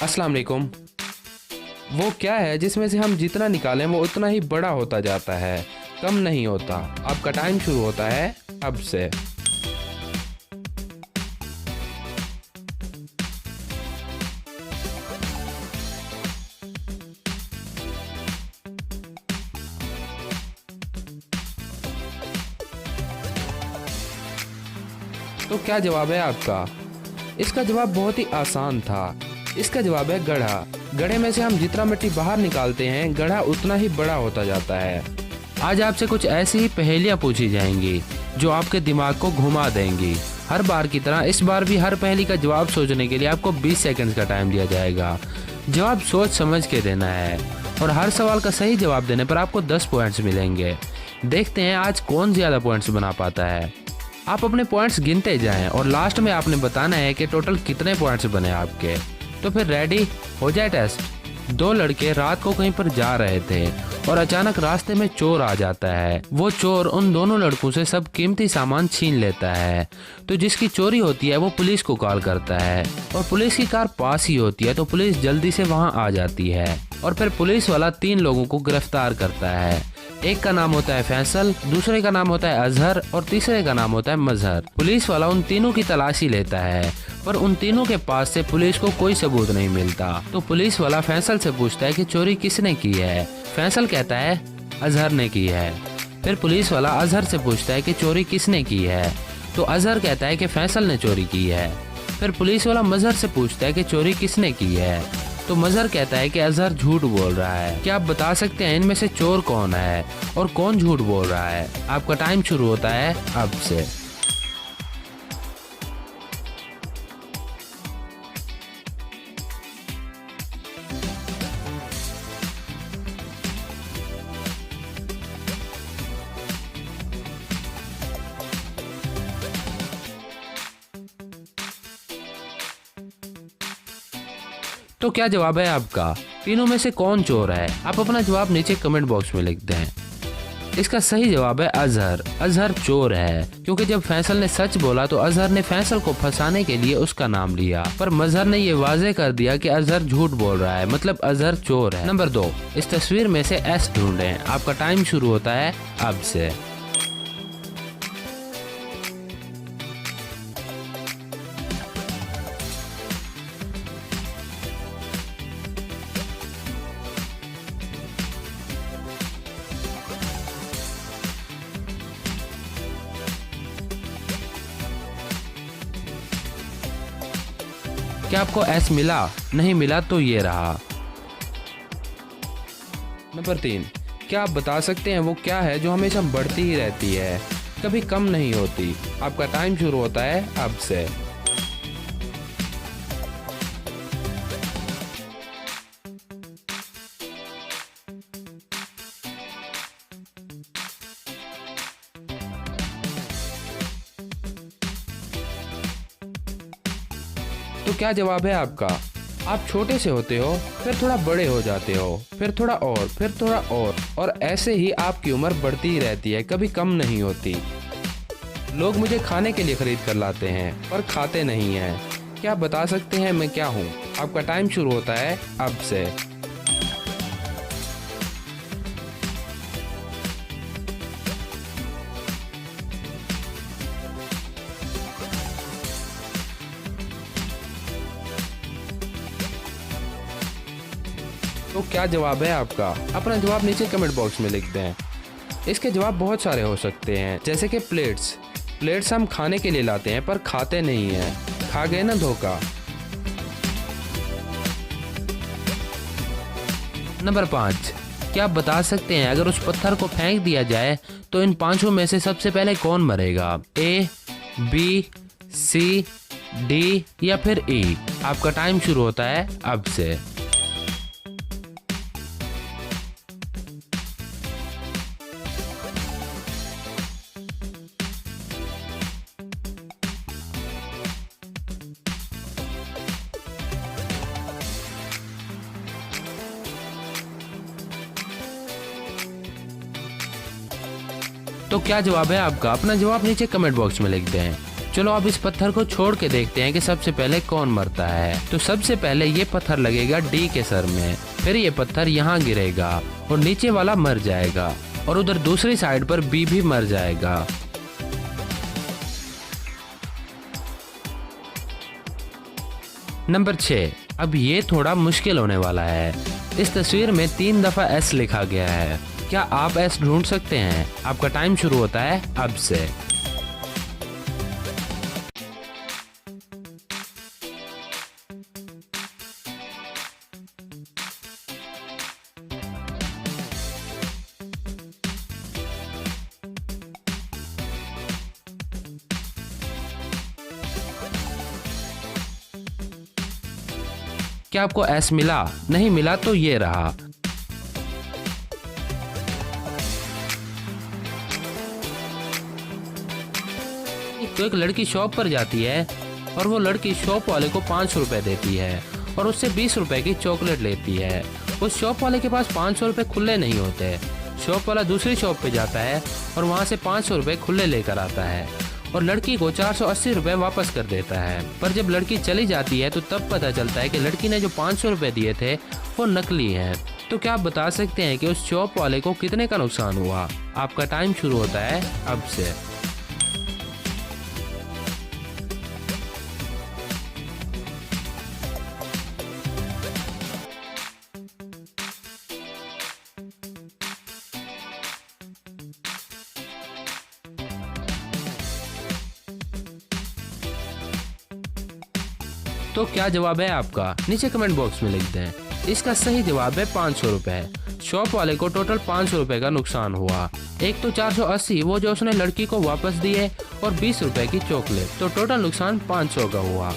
अस्सलाम वालेकुम। वो क्या है जिसमें से हम जितना निकालें वो उतना ही बड़ा होता जाता है, कम नहीं होता। आपका टाइम शुरू होता है अब से। तो क्या जवाब है आपका? इसका जवाब बहुत ही आसान था। इसका जवाब है गड्ढा। गड्ढे में से हम जितना मिट्टी बाहर निकालते हैं, गड्ढा उतना ही बड़ा होता जाता है। आज आपसे कुछ ऐसी ही पहेलियां पूछी जाएंगी जो आपके दिमाग को घुमा देंगी। हर बार की तरह इस बार भी हर पहेली का जवाब सोचने के लिए आपको 20 सेकंड का टाइम दिया जाएगा। जवाब सोच समझ के देना है और हर सवाल का सही जवाब देने पर आपको 10 पॉइंट्स मिलेंगे। देखते हैं आज कौन ज़्यादा पॉइंट्स बना पाता है। आप अपने पॉइंट्स गिनते जाएं और लास्ट में आपने बताना है कि टोटल कितने पॉइंट्स बने आपके। तो फिर रेडी हो जाए टेस्ट। 2 लड़के रात को कहीं पर जा रहे थे और अचानक रास्ते में चोर आ जाता है। वो चोर उन दोनों लड़कों से सब कीमती सामान छीन लेता है। तो जिसकी चोरी होती है वो पुलिस को कॉल करता है और पुलिस की कार पास ही होती है, तो पुलिस जल्दी से वहां आ जाती है और फिर पुलिस वाला 3 लोगों को गिरफ्तार करता है। एक का नाम होता है फैसल, दूसरे का नाम होता है अजहर और तीसरे का नाम होता है मजहर। पुलिस वाला उन तीनों की तलाशी लेता है पर उन तीनों के पास से पुलिस को कोई सबूत नहीं मिलता। तो पुलिस वाला फैसल से पूछता है कि चोरी किसने की है। फैसल कहता है अजहर ने की है। फिर पुलिस वाला अजहर से पूछता है कि चोरी किसने की है। तो अजहर कहता है कि फैसल ने चोरी की है। फिर पुलिस वाला मजहर से पूछता है कि चोरी किसने की है। तो मजहर कहता है कि अजहर झूठ बोल रहा है। क्या आप बता सकते हैं इनमें से चोर कौन है और कौन झूठ बोल रहा है? आपका टाइम शुरू होता है अब से। तो क्या जवाब है आपका? तीनों में से कौन चोर है? आप अपना जवाब नीचे कमेंट बॉक्स में लिख दें। इसका सही जवाब है अजहर। अजहर चोर है क्योंकि जब फैसल ने सच बोला तो अजहर ने फैसल को फंसाने के लिए उसका नाम लिया, पर मजहर ने ये वाजे कर दिया कि अजहर झूठ बोल रहा है, मतलब अजहर चोर है। नंबर 2, इस तस्वीर में से एस ढूंढें। आपका टाइम शुरू होता है अब से। क्या आपको एस मिला? नहीं मिला तो ये रहा। नंबर 3, क्या आप बता सकते हैं वो क्या है जो हमेशा बढ़ती ही रहती है, कभी कम नहीं होती? आपका टाइम शुरू होता है अब से। तो क्या जवाब है आपका? आप छोटे से होते हो, फिर थोड़ा बड़े हो जाते हो, फिर थोड़ा और, फिर थोड़ा और ऐसे ही आपकी उम्र बढ़ती ही रहती है, कभी कम नहीं होती। लोग मुझे खाने के लिए खरीद कर लाते हैं पर खाते नहीं हैं। क्या आप बता सकते हैं मैं क्या हूँ? आपका टाइम शुरू होता है अब से। तो क्या जवाब है आपका? अपना जवाब नीचे कमेंट बॉक्स में लिख दें। इसके जवाब बहुत सारे हो सकते हैं, जैसे कि प्लेट्स हम खाने के लिए लाते हैं पर खाते नहीं हैं। खा गए ना धोखा। नंबर 5, क्या आप बता सकते हैं अगर उस पत्थर को फेंक दिया जाए तो इन 5 में से सबसे पहले कौन मरेगा? ए, बी, सी, डी या फिर ई? आपका टाइम शुरू होता है अब से। तो क्या जवाब है आपका? अपना जवाब नीचे कमेंट बॉक्स में लिख दें। चलो अब इस पत्थर को छोड़ के देखते हैं कि सबसे पहले कौन मरता है। तो सबसे पहले ये पत्थर लगेगा डी के सर में, फिर ये पत्थर यहाँ गिरेगा और नीचे वाला मर जाएगा और उधर दूसरी साइड पर बी भी मर जाएगा। नंबर 6, अब ये थोड़ा मुश्किल होने वाला है। इस तस्वीर में 3 दफा एस लिखा गया है। क्या आप एस ढूंढ सकते हैं? आपका टाइम शुरू होता है अब से। क्या आपको एस मिला? नहीं मिला तो ये रहा। तो एक लड़की शॉप पर जाती है और वो लड़की शॉप वाले को 500 रुपए देती है और उससे 20 रुपए की चॉकलेट लेती है। उस शॉप वाले के पास 500 रुपए खुले नहीं होते। शॉप वाला दूसरी शॉप पे जाता है और वहाँ से 500 रुपए खुले लेकर आता है और लड़की को 480 रुपए वापस कर देता है। पर जब लड़की चली जाती है तो तब पता चलता है कि लड़की ने जो 500 रुपए दिए थे वो नकली हैं। तो क्या आप बता सकते हैं कि उस शॉप वाले को कितने का नुकसान हुआ? आपका टाइम शुरू होता है अब से। तो क्या जवाब है आपका? नीचे कमेंट बॉक्स में लिख दें। इसका सही जवाब है 500 रुपए। शॉप वाले को टोटल 500 रुपए का नुकसान हुआ। एक तो 480 वो जो उसने लड़की को वापस दिए और 20 रुपए की चॉकलेट, तो टोटल नुकसान 500 का हुआ।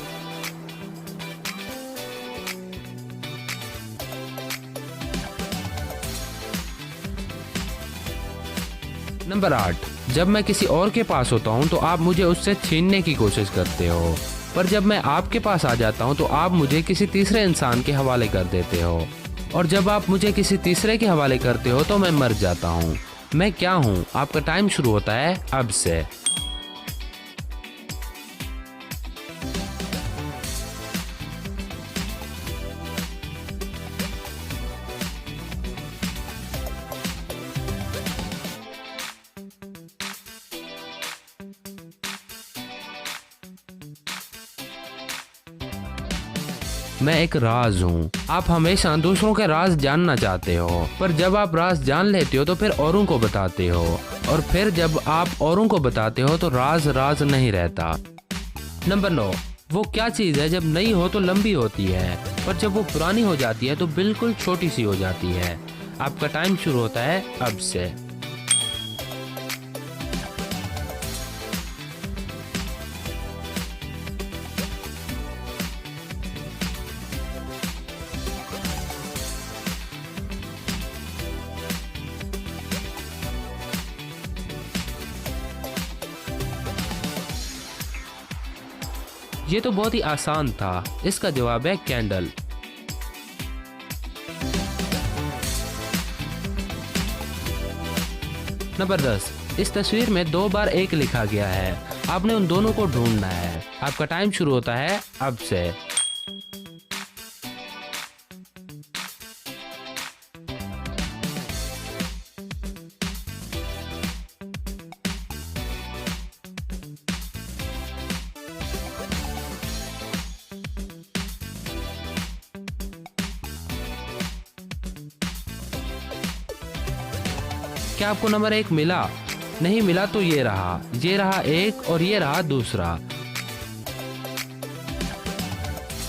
नंबर 8, जब मैं किसी और के पास होता हूँ तो आप मुझे उससे छीनने की कोशिश करते हो, पर जब मैं आपके पास आ जाता हूँ तो आप मुझे किसी तीसरे इंसान के हवाले कर देते हो, और जब आप मुझे किसी तीसरे के हवाले करते हो तो मैं मर जाता हूँ। मैं क्या हूँ? आपका टाइम शुरू होता है अब से। मैं एक राज हूँ। आप हमेशा दूसरों के राज जानना चाहते हो, पर जब आप राज जान लेते हो तो फिर औरों को बताते हो, और फिर जब आप औरों को बताते हो तो राज राज नहीं रहता। नंबर 9, वो क्या चीज़ है जब नई हो तो लंबी होती है, पर जब वो पुरानी हो जाती है तो बिल्कुल छोटी सी हो जाती है। आपका टाइम शुरू होता है अब से। ये तो बहुत ही आसान था। इसका जवाब है कैंडल। नंबर 10, इस तस्वीर में 2 बार 1 लिखा गया है। आपने उन दोनों को ढूंढना है। आपका टाइम शुरू होता है अब से। क्या आपको नंबर 1 मिला? नहीं मिला तो ये रहा 1 और ये रहा दूसरा।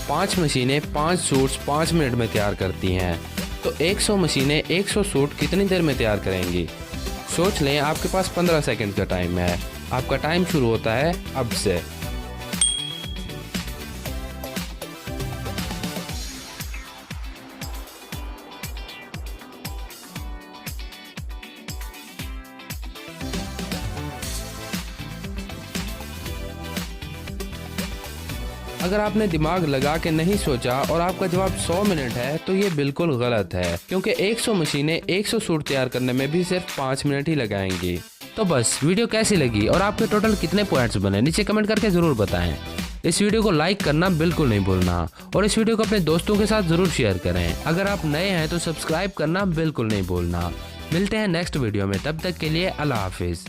5 मशीनें 5 सूट्स 5 मिनट में तैयार करती हैं, तो 100 मशीनें 100 सूट कितनी देर में तैयार करेंगी? सोच लें, आपके पास 15 सेकंड का टाइम है। आपका टाइम शुरू होता है अब से। अगर आपने दिमाग लगा के नहीं सोचा और आपका जवाब 100 मिनट है तो ये बिल्कुल गलत है, क्योंकि 100 मशीनें 100 सूट तैयार करने में भी सिर्फ 5 मिनट ही लगाएंगी। तो बस वीडियो कैसी लगी और आपके टोटल कितने पॉइंट्स बने नीचे कमेंट करके ज़रूर बताएं। इस वीडियो को लाइक करना बिल्कुल नहीं भूलना और इस वीडियो को अपने दोस्तों के साथ ज़रूर शेयर करें। अगर आप नए हैं तो सब्सक्राइब करना बिल्कुल नहीं भूलना। मिलते हैं नेक्स्ट वीडियो में, तब तक के लिए अल्लाह हाफिज़।